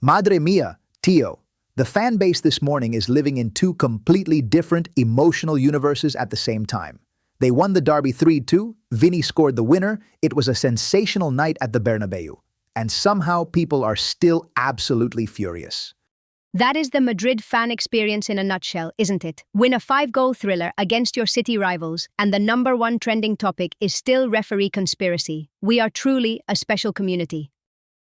Madre mia, Tio. The fan base this morning is living in two completely different emotional universes at the same time. They won the derby 3-2, Vini scored the winner, it was a sensational night at the Bernabéu. And somehow people are still absolutely furious. That is the Madrid fan experience in a nutshell, isn't it? Win a 5-goal thriller against your city rivals, and the #1 trending topic is still referee conspiracy. We are truly a special community.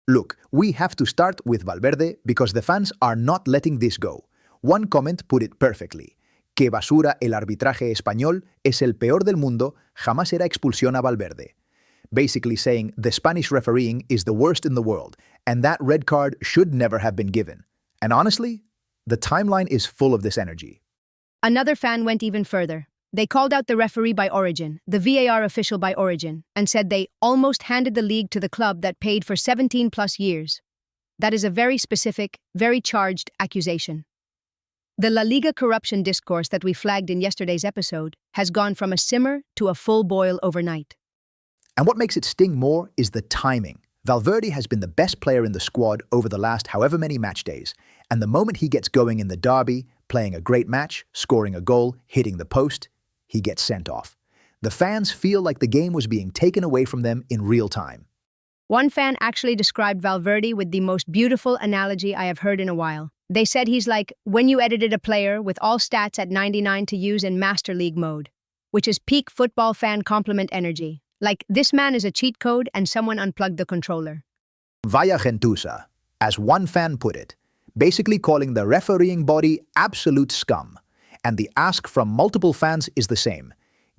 Look, we have to start with Valverde because the fans are not letting this go. One comment put it perfectly. Que basura el arbitraje español, es el peor del mundo, jamás era expulsión a Valverde. Basically saying the Spanish refereeing is the worst in the world, and that red card should never have been given. And honestly, the timeline is full of this energy. Another fan went even further. They called out the referee by origin, the VAR official by origin, and said they almost handed the league to the club that paid for 17+ years. That is a very specific, very charged accusation. The La Liga corruption discourse that we flagged in yesterday's episode has gone from a simmer to a full boil overnight. And what makes it sting more is the timing. Valverde has been the best player in the squad over the last however many match days, and the moment he gets going in the derby, playing a great match, scoring a goal, hitting the post, he gets sent off. The fans feel like the game was being taken away from them in real time. One fan actually described Valverde with the most beautiful analogy I have heard in a while. They said he's like when you edited a player with all stats at 99 to use in Master League mode, which is peak football fan compliment energy. Like, this man is a cheat code and someone unplugged the controller. Vaya gentuza, as one fan put it, basically calling the refereeing body absolute scum. And the ask from multiple fans is the same.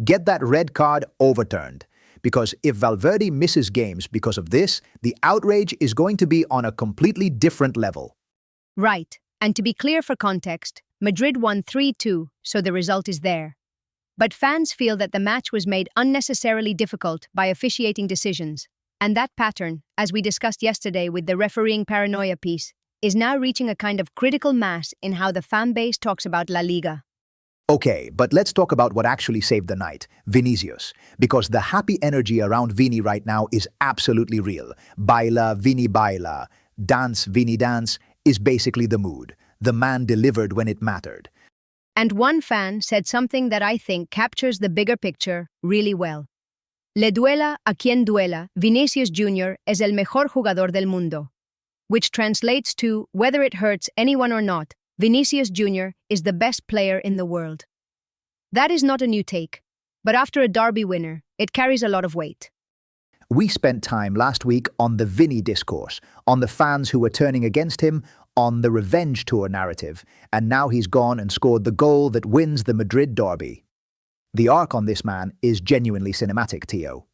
Get that red card overturned. Because if Valverde misses games because of this, the outrage is going to be on a completely different level. Right. And to be clear for context, Madrid won 3-2, so the result is there. But fans feel that the match was made unnecessarily difficult by officiating decisions. And that pattern, as we discussed yesterday with the refereeing paranoia piece, is now reaching a kind of critical mass in how the fan base talks about La Liga. Okay, but let's talk about what actually saved the night, Vinicius. Because the happy energy around Vini right now is absolutely real. Baila, Vini baila, dance, Vini dance is basically the mood. The man delivered when it mattered. And one fan said something that I think captures the bigger picture really well. Le duela a quien duela, Vinicius Jr. es el mejor jugador del mundo. Which translates to, whether it hurts anyone or not, Vinicius Jr. is the best player in the world. That is not a new take, but after a derby winner, it carries a lot of weight. We spent time last week on the Vini discourse, on the fans who were turning against him, on the revenge tour narrative, and now he's gone and scored the goal that wins the Madrid derby. The arc on this man is genuinely cinematic, Tio.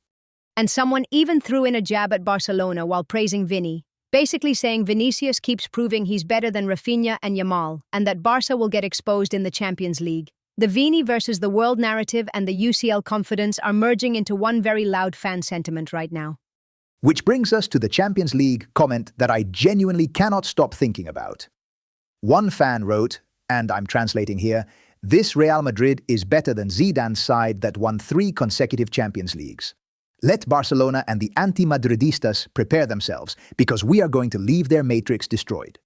And someone even threw in a jab at Barcelona while praising Vini, basically saying Vinicius keeps proving he's better than Rafinha and Yamal, and that Barca will get exposed in the Champions League. The Vini versus the world narrative and the UCL confidence are merging into one very loud fan sentiment right now. Which brings us to the Champions League comment that I genuinely cannot stop thinking about. One fan wrote, and I'm translating here, "This Real Madrid is better than Zidane's side that won 3 consecutive Champions Leagues. Let Barcelona and the anti-Madridistas prepare themselves because we are going to leave their matrix destroyed."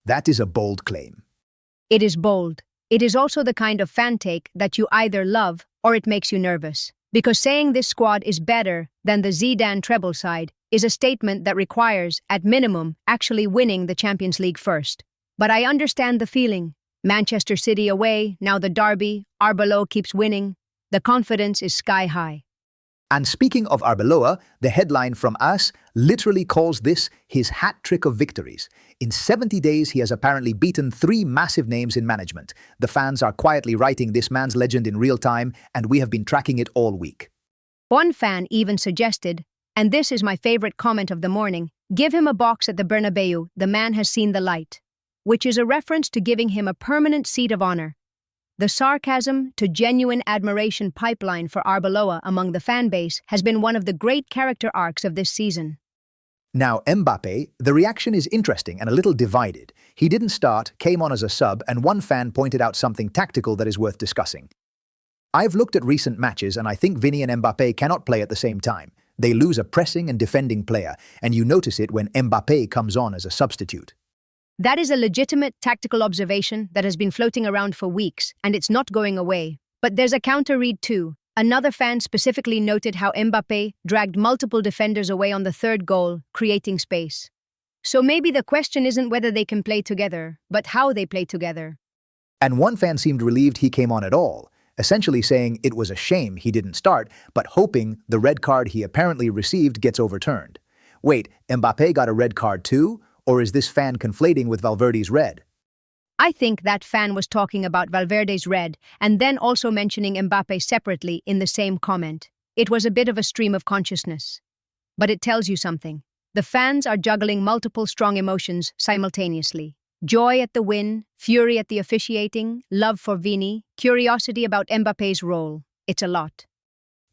That is a bold claim. It is bold. It is also the kind of fan take that you either love or it makes you nervous. Because saying this squad is better than the Zidane treble side is a statement that requires, at minimum, actually winning the Champions League first. But I understand the feeling. Manchester City away, now the derby, Arbeloa keeps winning. The confidence is sky high. And speaking of Arbeloa, the headline from us literally calls this his hat trick of victories. In 70 days, he has apparently beaten 3 massive names in management. The fans are quietly writing this man's legend in real time, and we have been tracking it all week. One fan even suggested, and this is my favorite comment of the morning, give him a box at the Bernabéu, the man has seen the light. Which is a reference to giving him a permanent seat of honor. The sarcasm to genuine admiration pipeline for Arbeloa among the fan base has been one of the great character arcs of this season. Now, Mbappé, the reaction is interesting and a little divided. He didn't start, came on as a sub, and one fan pointed out something tactical that is worth discussing. I've looked at recent matches and I think Vini and Mbappé cannot play at the same time. They lose a pressing and defending player, and you notice it when Mbappé comes on as a substitute. That is a legitimate tactical observation that has been floating around for weeks, and it's not going away. But there's a counter read too. Another fan specifically noted how Mbappé dragged multiple defenders away on the third goal, creating space. So maybe the question isn't whether they can play together, but how they play together. And one fan seemed relieved he came on at all, essentially saying it was a shame he didn't start, but hoping the red card he apparently received gets overturned. Wait, Mbappé got a red card too? Or is this fan conflating with Valverde's red? I think that fan was talking about Valverde's red and then also mentioning Mbappé separately in the same comment. It was a bit of a stream of consciousness. But it tells you something. The fans are juggling multiple strong emotions simultaneously. Joy at the win, fury at the officiating, love for Vini, curiosity about Mbappé's role. It's a lot.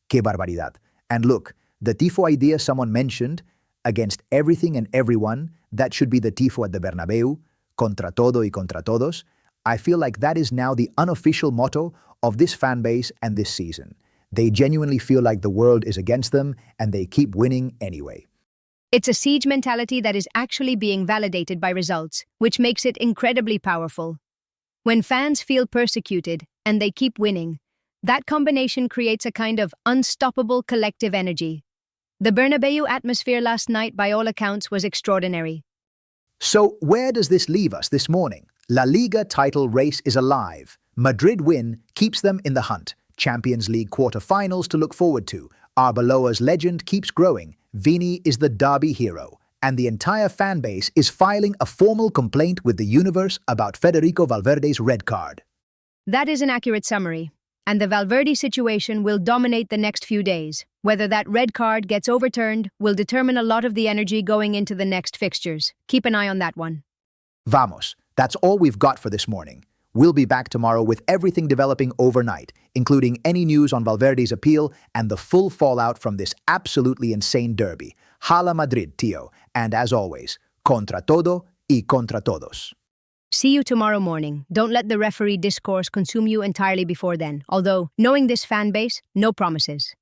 Que barbaridad. And look, the tifo idea someone mentioned, against everything and everyone, that should be the tifo at the Bernabéu, contra todo y contra todos. I feel like that is now the unofficial motto of this fan base and this season. They genuinely feel like the world is against them and they keep winning anyway. It's a siege mentality that is actually being validated by results, which makes it incredibly powerful. When fans feel persecuted and they keep winning, that combination creates a kind of unstoppable collective energy. The Bernabéu atmosphere last night, by all accounts, was extraordinary. So where does this leave us this morning? La Liga title race is alive. Madrid win keeps them in the hunt. Champions League quarter-finals to look forward to. Arbeloa's legend keeps growing. Vini is the derby hero. And the entire fan base is filing a formal complaint with the universe about Federico Valverde's red card. That is an accurate summary. And the Valverde situation will dominate the next few days. Whether that red card gets overturned will determine a lot of the energy going into the next fixtures. Keep an eye on that one. Vamos, that's all we've got for this morning. We'll be back tomorrow with everything developing overnight, including any news on Valverde's appeal and the full fallout from this absolutely insane derby. Hala Madrid, tío. And as always, contra todo y contra todos. See you tomorrow morning. Don't let the referee discourse consume you entirely before then. Although, knowing this fan base, no promises.